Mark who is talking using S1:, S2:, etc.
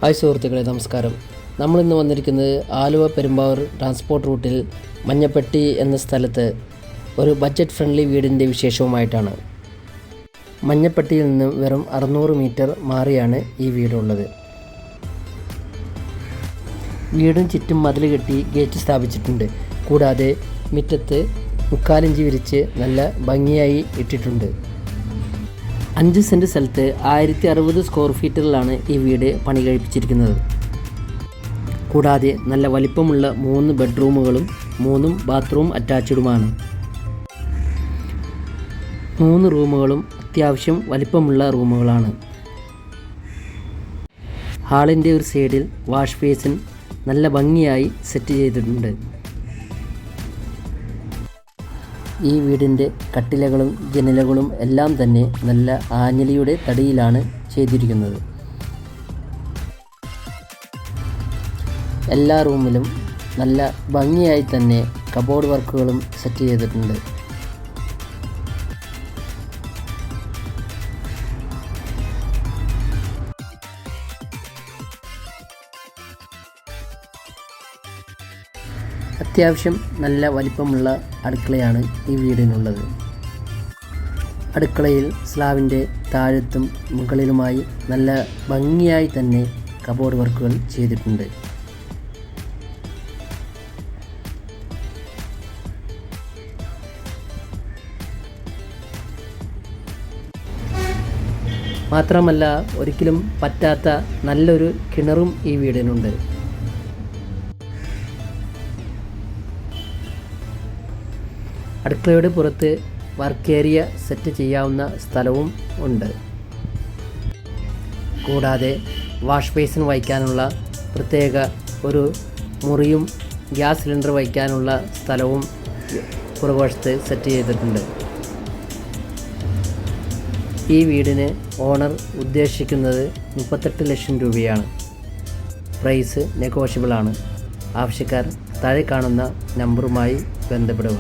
S1: Hi സുഹൃത്തുക്കളെ, നമസ്കാരം. നമ്മളിന്ന് വന്നിരിക്കുന്നത് ആലുവ പെരുമ്പാവൂർ ട്രാൻസ്പോർട്ട് റൂട്ടിൽ മഞ്ഞപ്പെട്ടി എന്ന സ്ഥലത്ത് ഒരു ബഡ്ജറ്റ് ഫ്രണ്ട്ലി വീടിൻ്റെ വിശേഷവുമായിട്ടാണ്. മഞ്ഞപ്പെട്ടിയിൽ നിന്ന് വെറും 600 മീറ്റർ മാറിയാണ് ഈ വീടുള്ളത്. വീടിന് ചുറ്റും മതിൽ കെട്ടി ഗേറ്റ് സ്ഥാപിച്ചിട്ടുണ്ട്. കൂടാതെ മുറ്റത്ത് 3/4 ഇഞ്ച് വിരിച്ച് നല്ല ഭംഗിയായി ഇട്ടിട്ടുണ്ട്. 5 സെൻറ്റ് സ്ഥലത്ത് 1060 സ്ക്വയർ ഫീറ്റിലാണ് ഈ വീട് പണി കഴിപ്പിച്ചിരിക്കുന്നത്. കൂടാതെ നല്ല വലിപ്പമുള്ള 3 ബെഡ്റൂമുകളും 3 ബാത്റൂം അറ്റാച്ച്ഡുമാണ്. 3 റൂമുകളും അത്യാവശ്യം വലിപ്പമുള്ള റൂമുകളാണ്. ഹാളിൻ്റെ ഒരു സൈഡിൽ വാഷ് ബേസിൻ നല്ല ഭംഗിയായി സെറ്റ് ചെയ്തിട്ടുണ്ട്. ഈ വീടിൻ്റെ കട്ടിലകളും ജനലുകളും എല്ലാം തന്നെ നല്ല ആഞ്ഞിലിയുടെ തടിയിലാണ് ചെയ്തിരിക്കുന്നത്. എല്ലാ റൂമിലും നല്ല ഭംഗിയായി തന്നെ കബോർഡ് വർക്കുകളും സെറ്റ് ചെയ്തിട്ടുണ്ട്. അത്യാവശ്യം നല്ല വലിപ്പമുള്ള അടുക്കളയാണ് ഈ വീടിനുള്ളത്. അടുക്കളയിൽ സ്ലാബിൻ്റെ താഴത്തും മുകളിലുമായി നല്ല ഭംഗിയായി തന്നെ കബോർഡ് വർക്കുകൾ ചെയ്തിട്ടുണ്ട്. മാത്രമല്ല, ഒരിക്കലും പറ്റാത്ത നല്ലൊരു കിണറും ഈ വീടിനുണ്ട്. അടുക്കളയുടെ പുറത്ത് വർക്ക് ഏരിയ സെറ്റ് ചെയ്യാവുന്ന സ്ഥലവും ഉണ്ട്. കൂടാതെ വാഷ് ബേസിൻ വയ്ക്കാനുള്ള പ്രത്യേക ഒരു മുറിയും ഗ്യാസ് സിലിണ്ടർ വയ്ക്കാനുള്ള സ്ഥലവും പുറകുവശത്ത് സെറ്റ് ചെയ്തിട്ടുണ്ട്. ഈ വീടിന് ഓണർ ഉദ്ദേശിക്കുന്നത് 38 ലക്ഷം രൂപയാണ്. പ്രൈസ് നെഗോഷ്യബിൾ ആണ്. ആവശ്യക്കാർ താഴെ കാണുന്ന നമ്പറുമായി ബന്ധപ്പെടുക.